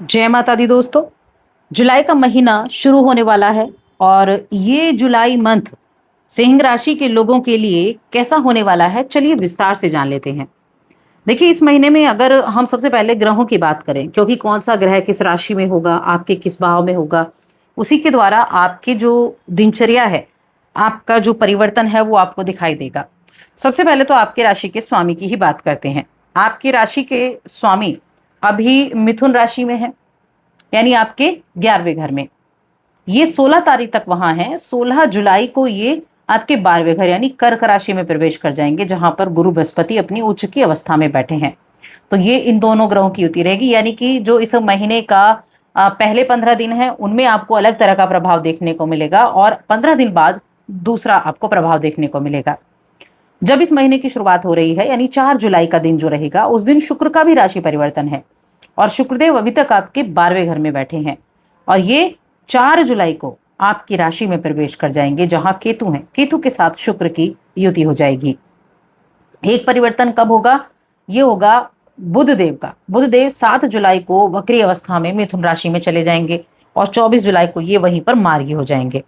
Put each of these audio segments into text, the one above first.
जय माता दी दोस्तों। जुलाई का महीना शुरू होने वाला है और ये जुलाई मंथ सिंह राशि के लोगों के लिए कैसा होने वाला है, चलिए विस्तार से जान लेते हैं। देखिए, इस महीने में अगर हम सबसे पहले ग्रहों की बात करें, क्योंकि कौन सा ग्रह किस राशि में होगा, आपके किस भाव में होगा, उसी के द्वारा आपकी जो दिनचर्या है, आपका जो परिवर्तन है वो आपको दिखाई देगा। सबसे पहले तो आपके राशि के स्वामी की ही बात करते हैं। आपकी राशि के स्वामी अभी मिथुन राशि में है, यानी आपके 11वें घर में। ये 16 तारीख तक वहां है। 16 जुलाई को ये आपके 12वें घर यानी कर्क राशि में प्रवेश कर जाएंगे, जहां पर गुरु बृहस्पति अपनी उच्च की अवस्था में बैठे हैं। तो ये इन दोनों ग्रहों की युति रहेगी, यानी कि जो इस महीने का पहले 15 दिन है उनमें आपको अलग तरह का प्रभाव देखने को मिलेगा और 15 दिन बाद दूसरा आपको प्रभाव देखने को मिलेगा। जब इस महीने की शुरुआत हो रही है, यानी 4 जुलाई का दिन जो रहेगा, उस दिन शुक्र का भी राशि परिवर्तन है और शुक्रदेव अभी तक आपके 12वें घर में बैठे हैं और ये 4 जुलाई को आपकी राशि में प्रवेश कर जाएंगे, जहां केतु हैं। केतु के साथ शुक्र की युति हो जाएगी। एक परिवर्तन कब होगा? ये होगा बुध देव का। बुध देव 7 जुलाई को वक्री अवस्था में मिथुन राशि में चले जाएंगे और 24 जुलाई को ये वहीं पर मार्गी हो जाएंगे।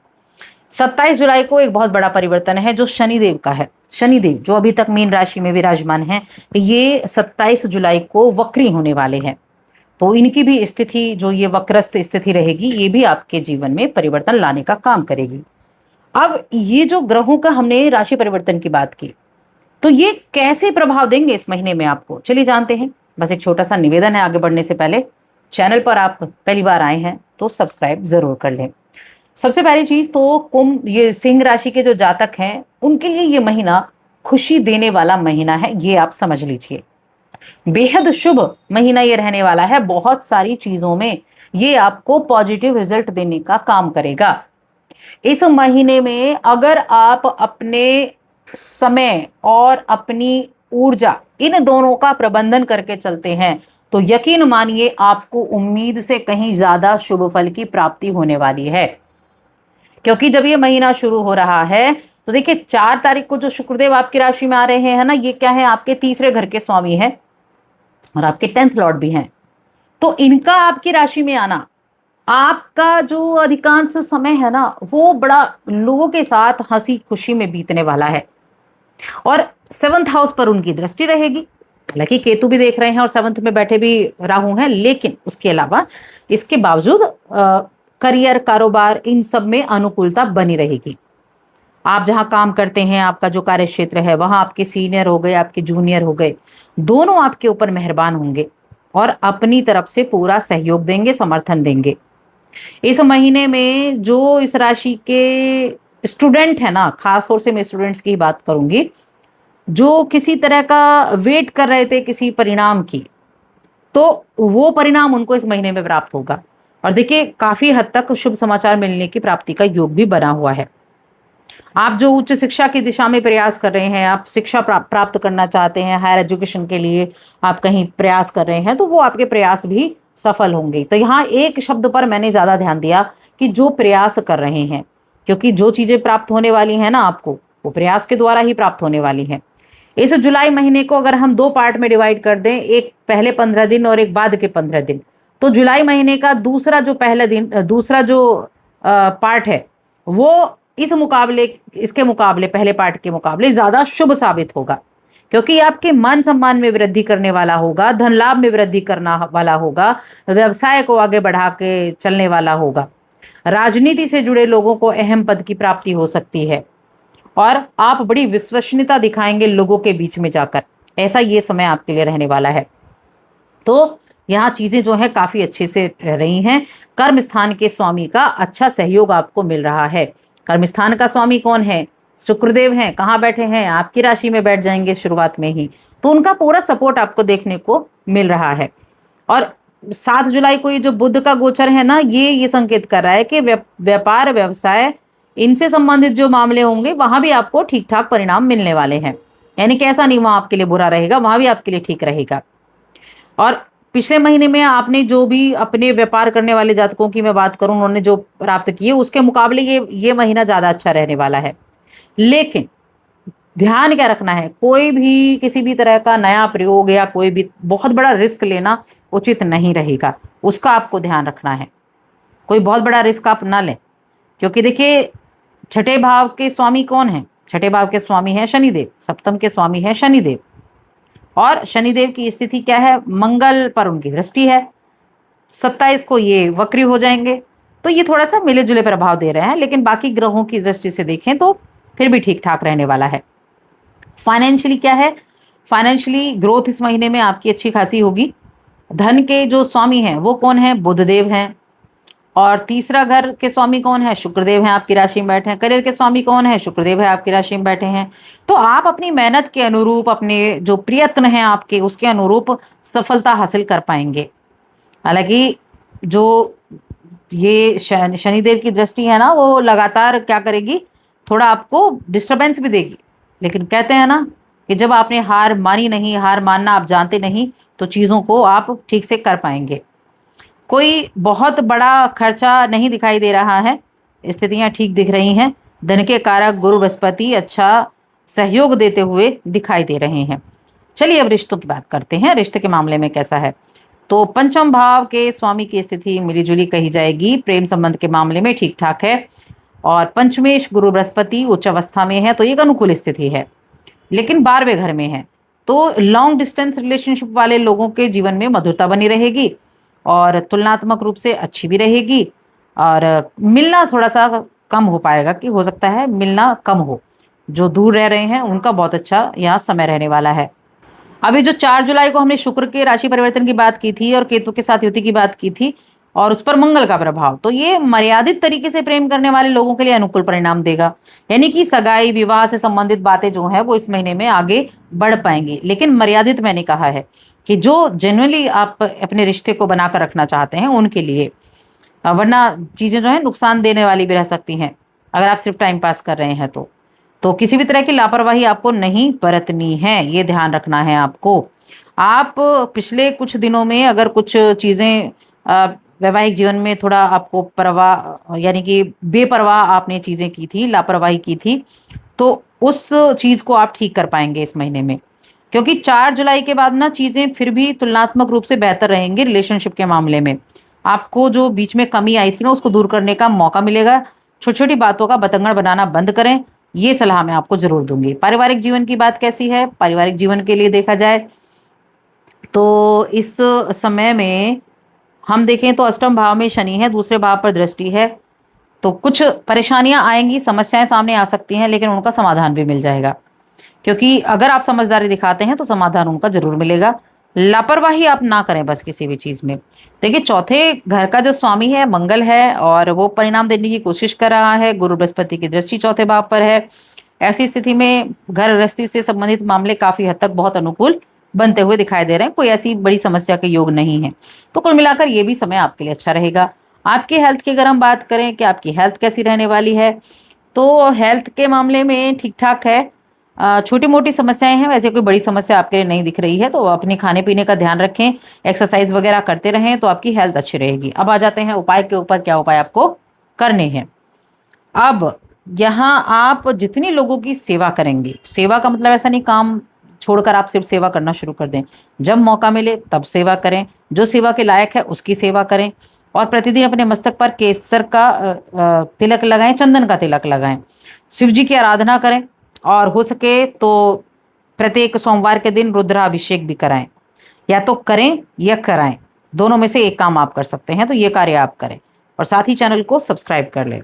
27 जुलाई को एक बहुत बड़ा परिवर्तन है जो शनिदेव का है। शनिदेव जो अभी तक मीन राशि में विराजमान है, ये 27 जुलाई को वक्री होने वाले हैं। तो इनकी भी स्थिति, जो ये वक्रस्थ स्थिति रहेगी, ये भी आपके जीवन में परिवर्तन लाने का काम करेगी। अब ये जो ग्रहों का हमने राशि परिवर्तन की बात की, तो ये कैसे प्रभाव देंगे इस महीने में आपको, चलिए जानते हैं। बस एक छोटा सा निवेदन है आगे बढ़ने से पहले, चैनल पर आप पहली बार आए हैं तो सब्सक्राइब जरूर कर लें। सबसे पहली चीज तो कुंभ, ये सिंह राशि के जो जातक हैं उनके लिए ये महीना खुशी देने वाला महीना है, ये आप समझ लीजिए। बेहद शुभ महीना ये रहने वाला है। बहुत सारी चीजों में ये आपको पॉजिटिव रिजल्ट देने का काम करेगा। इस महीने में अगर आप अपने समय और अपनी ऊर्जा, इन दोनों का प्रबंधन करके चलते हैं, तो यकीन मानिए आपको उम्मीद से कहीं ज्यादा शुभ फल की प्राप्ति होने वाली है। क्योंकि जब ये महीना शुरू हो रहा है तो देखिए, 4 तारीख को जो शुक्रदेव आपकी राशि में आ रहे हैं ना, ये क्या है, आपके तीसरे घर के स्वामी हैं और आपके 10th लॉर्ड भी हैं। तो इनका आपकी राशि में आना, आपका जो अधिकांश समय है ना, वो बड़ा लोगों के साथ हंसी खुशी में बीतने वाला है। और 7th हाउस पर उनकी दृष्टि रहेगी। हालांकि केतु भी देख रहे हैं और 7th में बैठे भी राहु हैं, लेकिन उसके अलावा इसके बावजूद करियर, कारोबार, इन सब में अनुकूलता बनी रहेगी। आप जहां काम करते हैं, आपका जो कार्य क्षेत्र है, वहां आपके सीनियर हो गए, आपके जूनियर हो गए, दोनों आपके ऊपर मेहरबान होंगे और अपनी तरफ से पूरा सहयोग देंगे, समर्थन देंगे। इस महीने में जो इस राशि के स्टूडेंट है ना, खास तौर से मैं स्टूडेंट्स की बात करूंगी, जो किसी तरह का वेट कर रहे थे किसी परिणाम की, तो वो परिणाम उनको इस महीने में प्राप्त होगा। और देखिए, काफी हद तक शुभ समाचार मिलने की प्राप्ति का योग भी बना हुआ है। आप जो उच्च शिक्षा की दिशा में प्रयास कर रहे हैं, आप शिक्षा प्राप्त करना चाहते हैं, हायर एजुकेशन के लिए आप कहीं प्रयास कर रहे हैं, तो वो आपके प्रयास भी सफल होंगे। तो यहाँ एक शब्द पर मैंने ज्यादा ध्यान दिया कि जो प्रयास कर रहे हैं, क्योंकि जो चीजें प्राप्त होने वाली हैं ना आपको, वो प्रयास के द्वारा ही प्राप्त होने वाली हैं। इस जुलाई महीने को अगर हम 2 पार्ट में डिवाइड कर दें, एक पहले 15 दिन और एक बाद के 15 दिन, तो जुलाई महीने का दूसरा जो पार्ट है, वो इसके मुकाबले पहले पार्ट के मुकाबले ज्यादा शुभ साबित होगा। क्योंकि आपके मान सम्मान में वृद्धि करने वाला होगा, धन लाभ में वृद्धि करना वाला होगा, व्यवसाय को आगे बढ़ा के चलने वाला होगा, राजनीति से जुड़े लोगों को अहम पद की प्राप्ति हो सकती है और आप बड़ी विश्वसनीयता दिखाएंगे लोगों के बीच में जाकर। ऐसा ये समय आपके लिए रहने वाला है। तो यहाँ चीजें जो है काफी अच्छे से रह रही हैं। कर्म स्थान के स्वामी का अच्छा सहयोग आपको मिल रहा है। कर्म स्थान का स्वामी कौन है? शुक्रदेव हैं। कहाँ बैठे हैं? आपकी राशि में बैठ जाएंगे शुरुआत में ही, तो उनका पूरा सपोर्ट आपको देखने को मिल रहा है। और 7 जुलाई को ये जो बुध का गोचर है ना, ये संकेत कर रहा है कि व्यापार, व्यवसाय, इनसे संबंधित जो मामले होंगे वहां भी आपको ठीक ठाक परिणाम मिलने वाले हैं। यानी कि ऐसा नहीं वहां आपके लिए बुरा रहेगा, वहां भी आपके लिए ठीक रहेगा। और पिछले महीने में आपने जो भी अपने व्यापार करने वाले जातकों की मैं बात करूं, उन्होंने जो प्राप्त किए, उसके मुकाबले ये महीना ज्यादा अच्छा रहने वाला है। लेकिन ध्यान क्या रखना है, कोई भी किसी भी तरह का नया प्रयोग या कोई भी बहुत बड़ा रिस्क लेना उचित नहीं रहेगा, उसका आपको ध्यान रखना है। कोई बहुत बड़ा रिस्क आप ना लें, क्योंकि देखिए छठे भाव के स्वामी कौन है? छठे भाव के स्वामी है शनिदेव, सप्तम के स्वामी है शनिदेव, और शनिदेव की स्थिति क्या है? मंगल पर उनकी दृष्टि है। 27 को ये वक्री हो जाएंगे, तो ये थोड़ा सा मिले जुले प्रभाव दे रहे हैं, लेकिन बाकी ग्रहों की दृष्टि से देखें तो फिर भी ठीक ठाक रहने वाला है। फाइनेंशियली क्या है? फाइनेंशियली ग्रोथ इस महीने में आपकी अच्छी खासी होगी। धन के जो स्वामी हैं वो कौन है? बुधदेव हैं। और तीसरा घर के स्वामी कौन है? शुक्रदेव हैं, आपकी राशि में बैठे हैं। करियर के स्वामी कौन है? शुक्रदेव है, आपकी राशि में बैठे हैं। तो आप अपनी मेहनत के अनुरूप, अपने जो प्रयत्न हैं आपके, उसके अनुरूप सफलता हासिल कर पाएंगे। हालांकि जो ये शनिदेव की दृष्टि है ना, वो लगातार क्या करेगी? थोड़ा आपको डिस्टरबेंस भी देगी, लेकिन कहते हैं ना कि जब आपने हार मानी नहीं, हार मानना आप जानते नहीं, तो चीज़ों को आप ठीक से कर पाएंगे। कोई बहुत बड़ा खर्चा नहीं दिखाई दे रहा है, स्थितियां ठीक दिख रही हैं। धन के कारक गुरु बृहस्पति अच्छा सहयोग देते हुए दिखाई दे रहे हैं। चलिए अब रिश्तों की बात करते हैं, रिश्ते के मामले में कैसा है? तो पंचम भाव के स्वामी की स्थिति मिलीजुली कही जाएगी। प्रेम संबंध के मामले में ठीक ठाक है, और पंचमेश गुरु बृहस्पति उच्च अवस्था में है, तो एक अनुकूल स्थिति है, लेकिन 12वें घर में है। तो लॉन्ग डिस्टेंस रिलेशनशिप वाले लोगों के जीवन में मधुरता बनी रहेगी, और तुलनात्मक रूप से अच्छी भी रहेगी। और मिलना थोड़ा सा कम हो पाएगा, कि हो सकता है मिलना कम हो। जो दूर रह रहे हैं उनका बहुत अच्छा यहाँ समय रहने वाला है। अभी जो 4 जुलाई को हमने शुक्र के राशि परिवर्तन की बात की थी और केतु के साथ युति की बात की थी, और उस पर मंगल का प्रभाव, तो ये मर्यादित तरीके से प्रेम करने वाले लोगों के लिए अनुकूल परिणाम देगा। यानी कि सगाई विवाह से संबंधित बातें जो है वो इस महीने में आगे बढ़ पाएंगी, लेकिन मर्यादित मैंने कहा है कि जो जनरली आप अपने रिश्ते को बनाकर रखना चाहते हैं उनके लिए, वरना चीज़ें जो है नुकसान देने वाली भी रह सकती हैं अगर आप सिर्फ टाइम पास कर रहे हैं तो किसी भी तरह की लापरवाही आपको नहीं बरतनी है, ये ध्यान रखना है आपको। आप पिछले कुछ दिनों में अगर कुछ चीज़ें वैवाहिक जीवन में थोड़ा आपको परवाह, यानी कि बेपरवाह आपने चीज़ें की थी, लापरवाही की थी, तो उस चीज़ को आप ठीक कर पाएंगे इस महीने में, क्योंकि 4 जुलाई के बाद ना चीज़ें फिर भी तुलनात्मक रूप से बेहतर रहेंगी। रिलेशनशिप के मामले में आपको जो बीच में कमी आई थी ना, उसको दूर करने का मौका मिलेगा। छोटी छोटी बातों का बतंगड़ बनाना बंद करें, ये सलाह मैं आपको जरूर दूंगी। पारिवारिक जीवन की बात कैसी है? पारिवारिक जीवन के लिए देखा जाए तो इस समय में हम देखें तो अष्टम भाव में शनि है, दूसरे भाव पर दृष्टि है, तो कुछ परेशानियां आएंगी, समस्याएं सामने आ सकती हैं, लेकिन उनका समाधान भी मिल जाएगा, क्योंकि अगर आप समझदारी दिखाते हैं तो समाधान उनका जरूर मिलेगा। लापरवाही आप ना करें बस किसी भी चीज़ में। देखिए चौथे घर का जो स्वामी है मंगल है, और वो परिणाम देने की कोशिश कर रहा है। गुरु बृहस्पति की दृष्टि चौथे भाव पर है। ऐसी स्थिति में घर गृहस्थी से संबंधित मामले काफ़ी हद तक बहुत अनुकूल बनते हुए दिखाई दे रहे हैं, कोई ऐसी बड़ी समस्या के योग नहीं है। तो कुल मिलाकर ये भी समय आपके लिए अच्छा रहेगा। आपकी हेल्थ की अगर हम बात करें कि आपकी हेल्थ कैसी रहने वाली है, तो हेल्थ के मामले में ठीक ठाक है। छोटी मोटी समस्याएं हैं, वैसे कोई बड़ी समस्या आपके लिए नहीं दिख रही है, तो अपने खाने पीने का ध्यान रखें, एक्सरसाइज वगैरह करते रहें, तो आपकी हेल्थ अच्छी रहेगी। अब आ जाते हैं उपाय के ऊपर, क्या उपाय आपको करने हैं। अब यहाँ आप जितने लोगों की सेवा करेंगे, सेवा का मतलब ऐसा नहीं काम छोड़कर आप सिर्फ सेवा करना शुरू कर दें, जब मौका मिले तब सेवा करें, जो सेवा के लायक है उसकी सेवा करें, और प्रतिदिन अपने मस्तक पर केसर का तिलक लगाएं, चंदन का तिलक लगाएं, शिव जी की आराधना करें, और हो सके तो प्रत्येक सोमवार के दिन रुद्राभिषेक भी कराएं, या तो करें या कराएं, दोनों में से एक काम आप कर सकते हैं, तो ये कार्य आप करें, और साथ ही चैनल को सब्सक्राइब कर लें।